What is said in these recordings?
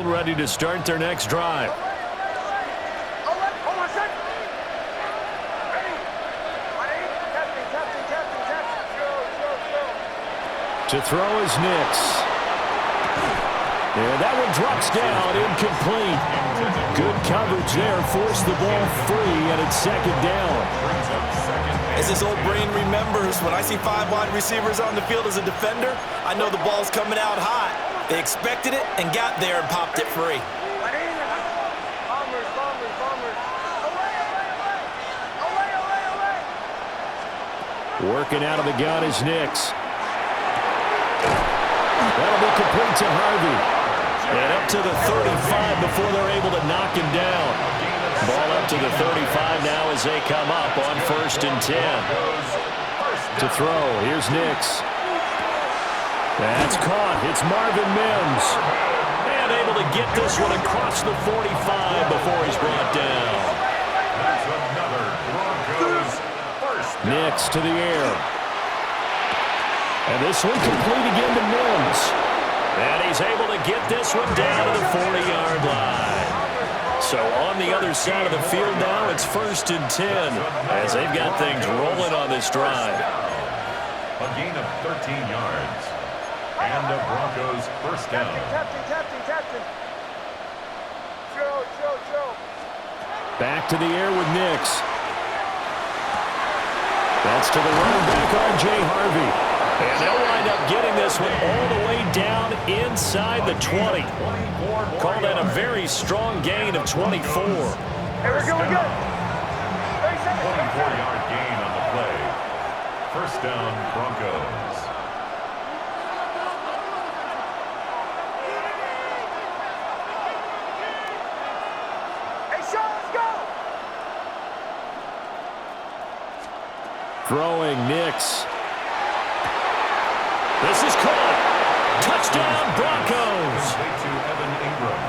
ready to start their next drive. To throw is Nix. And that one drops down, incomplete. Good coverage there, forced the ball free, and it's second down. As his old brain remembers, when I see 5 wide receivers on the field as a defender, I know the ball's coming out hot. They expected it and got there and popped it free. Working out of the gun is Nix. That'll be complete to Harvey. And up to the 35 before they're able to knock him down. Ball up to the 35 now as they come up on 1st and 10. To throw, here's Nix. That's caught. It's Marvin Mims. And able to get this one across the 45 before he's brought down. Nix to the air. And this one complete again to Mims. And he's able to get this one down to the 40-yard line. So on the other side of the field now, it's 1st and 10 as they've got things rolling on this drive. A gain of 13 yards. And the Broncos first down. Captain. Joe. Back to the air with Nix. That's to the running back, R.J. Harvey. And they'll wind up getting this one all the way down inside the 20. Call that a very strong gain of 24. Hey, we're good. 24-yard gain on the play. First down, Broncos. Hey, Sean, let's go! Throwing Nix. This is caught. Touchdown, Broncos.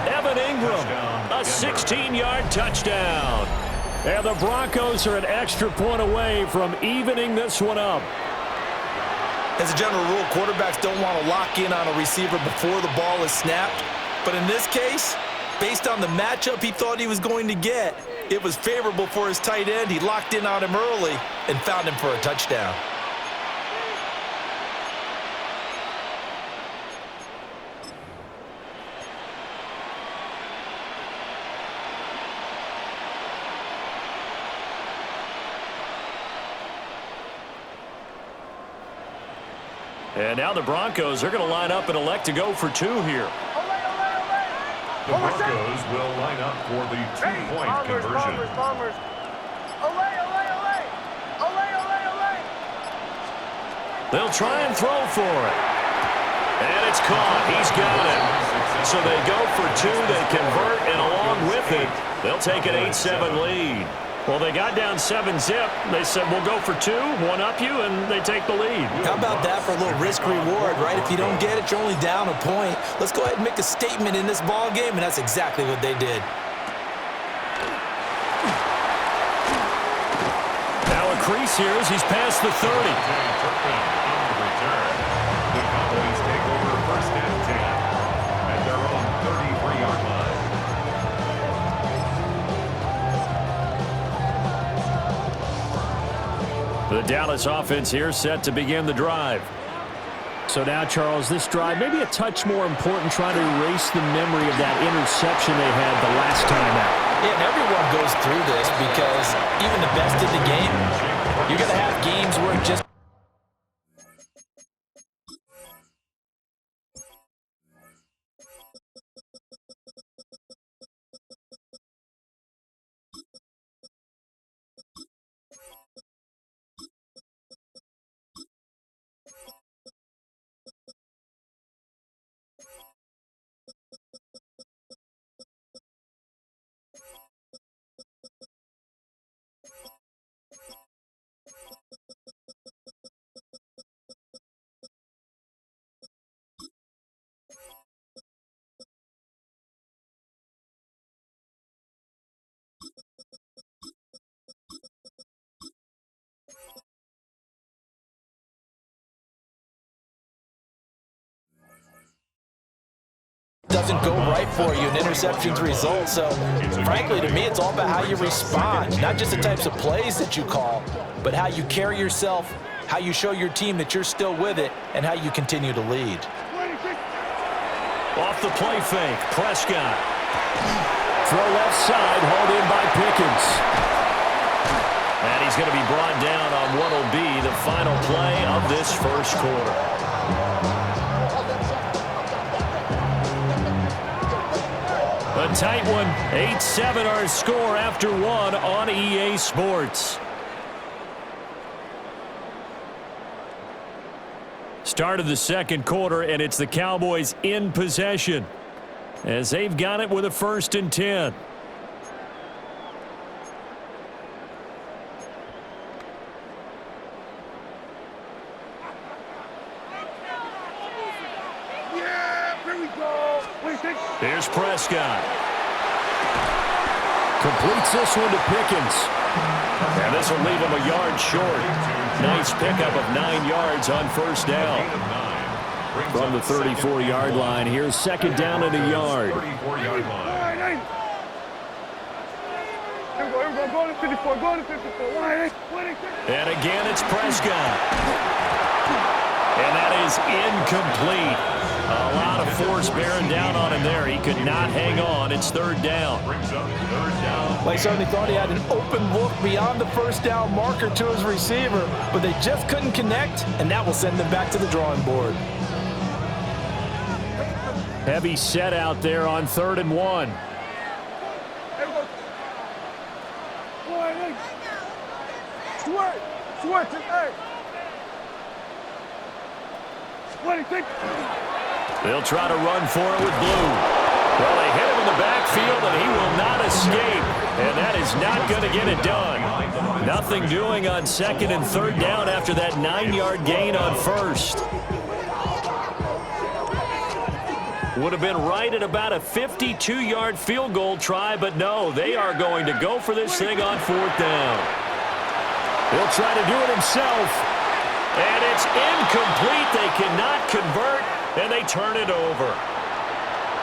Evan Ingram, a 16-yard touchdown. And the Broncos are an extra point away from evening this one up. As a general rule, quarterbacks don't want to lock in on a receiver before the ball is snapped. But in this case, based on the matchup he thought he was going to get, it was favorable for his tight end. He locked in on him early and found him for a touchdown. And now the Broncos are going to line up and elect to go for 2 here. The Broncos will line up for the 2-point conversion. Bombers. They'll try and throw for it. And it's caught. He's got it. So they go for 2. They convert, and along with it, they'll take an 8-7 lead. Well, they got down 7-zip. They said, we'll go for 2, one up you, and they take the lead. How about that for a little risk-reward, right? If you don't get it, you're only down a point. Let's go ahead and make a statement in this ball game, and that's exactly what they did. Now a crease here as he's past the 30. The Cowboys take over 1st and 10 at their own 33-yard line. The Dallas offense here set to begin the drive. So now, Charles, this drive maybe a touch more important, trying to erase the memory of that interception they had the last time out. Yeah, and everyone goes through this because even the best in the game, you're going to have games where it just doesn't go right for you, an interception's result. So, frankly, to me, it's all about how you respond, not just the types of plays that you call, but how you carry yourself, how you show your team that you're still with it, and how you continue to lead. Off the play fake, Prescott. Throw left side, hauled in by Pickens. And he's going to be brought down on what will be the final play of this first quarter. A tight one, 8-7 our score after one on EA Sports. Start of the second quarter, and it's the Cowboys in possession as they've got it with a 1st and 10. Here's Prescott. Completes this one to Pickens. And this will leave him a yard short. Nice pickup of 9 yards on 1st down. From the 34-yard line, here's 2nd down and a yard. And again, it's Prescott. And that is incomplete. A lot of force bearing down on him there. He could not hang on. It's 3rd down. Well, he certainly thought he had an open look beyond the 1st down marker to his receiver, but they just couldn't connect, and that will send them back to the drawing board. Heavy set out there on 3rd and 1. They'll try to run for it with Blue. Well, they hit him in the backfield, and he will not escape. And that is not going to get it done. Nothing doing on 2nd and 3rd down after that 9-yard gain on 1st. Would have been right at about a 52-yard field goal try, but no, they are going to go for this thing on 4th down. He'll try to do it himself. And it's incomplete. They cannot convert, and they turn it over.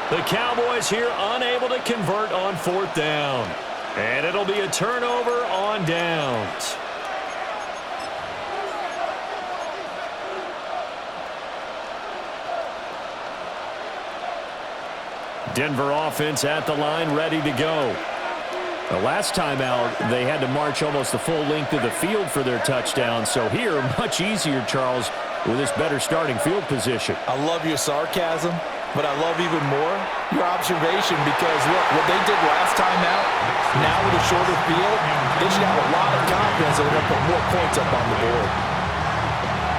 The Cowboys here unable to convert on 4th down. And it'll be a turnover on downs. Denver offense at the line, ready to go. The last time out, they had to march almost the full length of the field for their touchdown. So here, much easier, Charles, with this better starting field position. I love your sarcasm, but I love even more your observation because, look, what they did last time out, now with a shorter field, they should have a lot of confidence that they're going to put more points up on the board.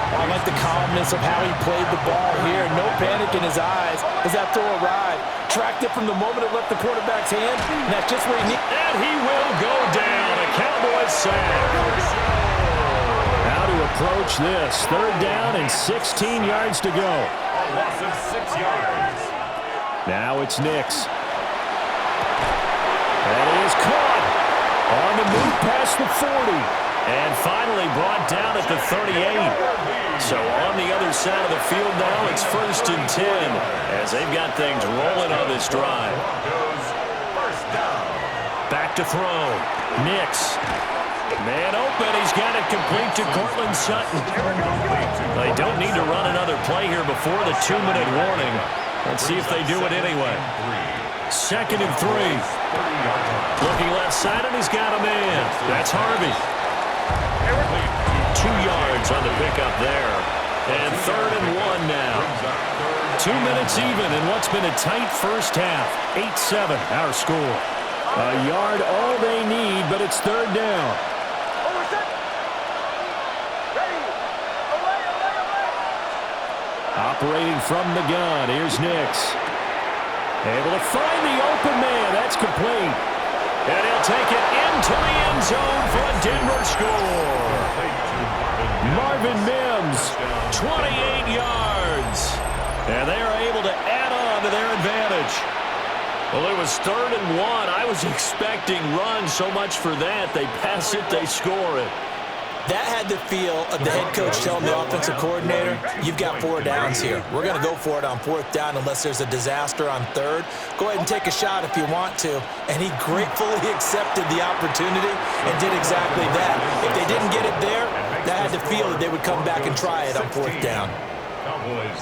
I like the calmness of how he played the ball here. No panic in his eyes as that throw arrived. Tracked it from the moment it left the quarterback's hand, and that's just where he needs. And he will go down. A Cowboys sack. How to approach this. 3rd down and 16 yards to go. Loss of 6 yards. Now it's Nix. That is caught on the move past the 40. And finally brought down at the 38. So on the other side of the field now, it's 1st and 10 as they've got things rolling on this drive. Back to throw. Nix. Man open. He's got it complete to Cortland Sutton. They don't need to run another play here before the 2-minute warning. Let's see if they do it anyway. 2nd and 3. Looking left side, and he's got a man. That's Harvey. 2 yards on the pickup there. And 3rd and 1 now. 2 minutes even in what's been a tight first half. 8-7 our score. A yard all they need, but it's 3rd down. Operating from the gun, here's Nix. Able to find the open man. That's complete. And he'll take it into the end zone for a Denver score. Marvin Mims, 28 yards. And they are able to add on to their advantage. Well, it was 3rd and 1. I was expecting runs, so much for that. They pass it, they score it. That had the feel of the head coach telling the offensive coordinator, you've got 4 downs here. We're going to go for it on 4th down unless there's a disaster on 3rd. Go ahead and take a shot if you want to. And he gratefully accepted the opportunity and did exactly that. If they didn't get it there, that had the feel that they would come back and try it on 4th down.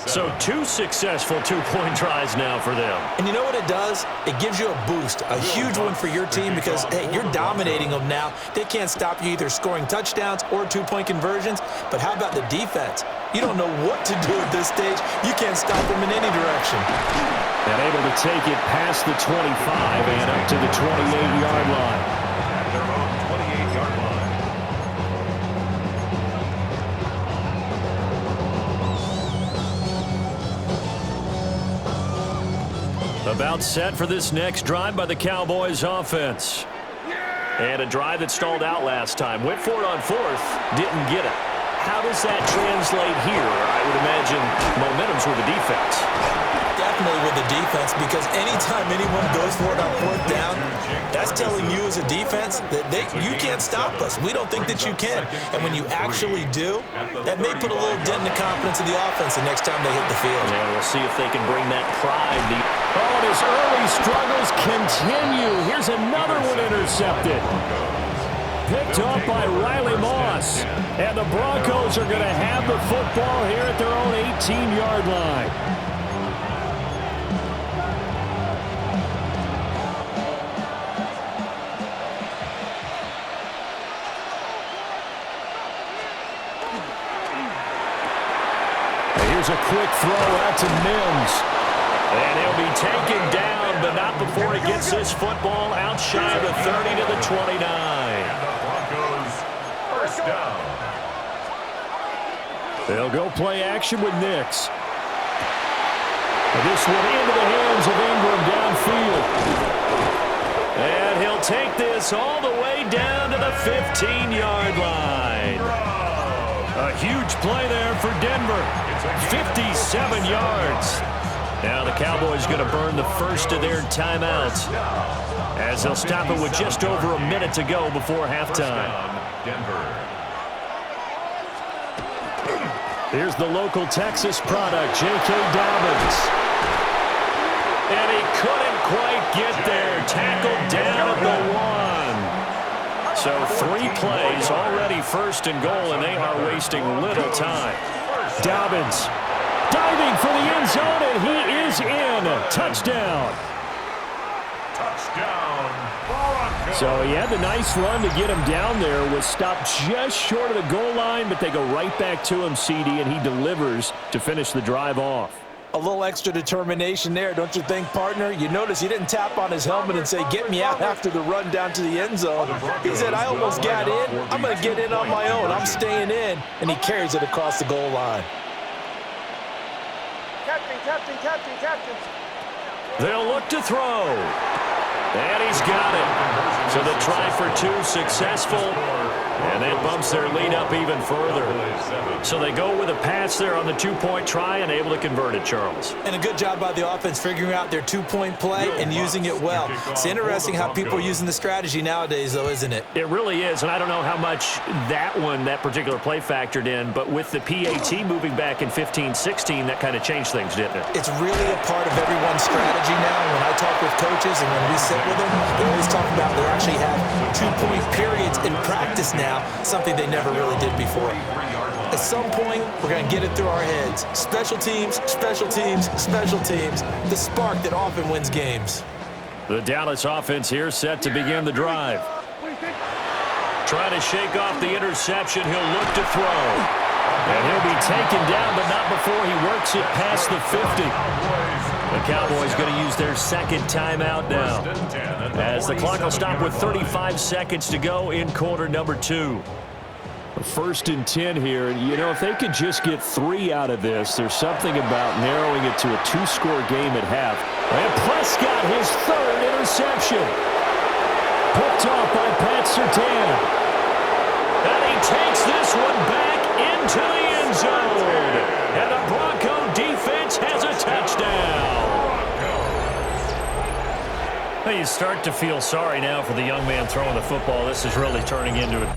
So 2 successful 2-point tries now for them. And you know what it does? It gives you a boost, a huge one for your team because, hey, you're dominating them now. They can't stop you either scoring touchdowns or 2-point conversions. But how about the defense? You don't know what to do at this stage. You can't stop them in any direction. And able to take it past the 25 and up to the 28-yard line. At their own 28-yard line. About set for this next drive by the Cowboys offense. And a drive that stalled out last time. Went for it on 4th, didn't get it. How does that translate here? I would imagine momentum's with the defense. Definitely with the defense, because anytime anyone goes for it on 4th down, that's telling you as a defense that you can't stop us. We don't think that you can. And when you actually do, that may put a little dent in the confidence of the offense the next time they hit the field. And we'll see if they can bring that pride. And his early struggles continue. Here's another one intercepted. Picked off by Riley Moss. And the Broncos are going to have the football here at their own 18-yard line. Here's a quick throw out to Mims. And he'll be taken down, but not before he gets this football out shy of the 30 to the 29. And the Broncos, first down. They'll go play action with Nix. This one into the hands of Ingram downfield. And he'll take this all the way down to the 15-yard line. A huge play there for Denver. 57 yards. Now the Cowboys going to burn the first of their timeouts as they'll stop it with just over a minute to go before halftime. Here's the local Texas product, J.K. Dobbins. And he couldn't quite get there. Tackled down at the 1. So 3 plays, already 1st and goal, and they are wasting little time. Dobbins diving for the end zone, and he is in. Touchdown. So he had the nice run to get him down there. Was stopped just short of the goal line, but they go right back to him, CD, and he delivers to finish the drive off. A little extra determination there, don't you think, partner? You notice he didn't tap on his helmet and say, get me out after the run down to the end zone. He said, I almost got in. I'm going to get in on my own. I'm staying in. And he carries it across the goal line. Captain. They'll look to throw. And he's got it. So the try for 2 successful. And that bumps their lead up even further. So they go with a pass there on the 2-point try and able to convert it, Charles. And a good job by the offense figuring out their 2-point play and using it well. It's interesting how people are using the strategy nowadays, though, isn't it? It really is, and I don't know how much that particular play factored in, but with the PAT moving back in 15-16, that kind of changed things, didn't it? It's really a part of everyone's strategy now. When I talk with coaches and when we sit with them, they always talk about they actually have 2-point periods in practice now, something they never really did before. At some point, we're going to get it through our heads. Special teams, special teams, special teams. The spark that often wins games. The Dallas offense here set to begin the drive. Trying to shake off the interception. He'll look to throw. And he'll be taken down, but not before he works it past the 50. The Cowboys going to use their 2nd timeout now, as the clock will stop with 35 seconds to go in quarter number 2. 1st and 10 here, and you know, if they could just get 3 out of this, there's something about narrowing it to a 2-score game at half. And Prescott, his 3rd interception. Picked off by Pat Surtain. And he takes this one back into the end zone. And the Bronco defense has a touchdown. You start to feel sorry now for the young man throwing the football. This is really turning into a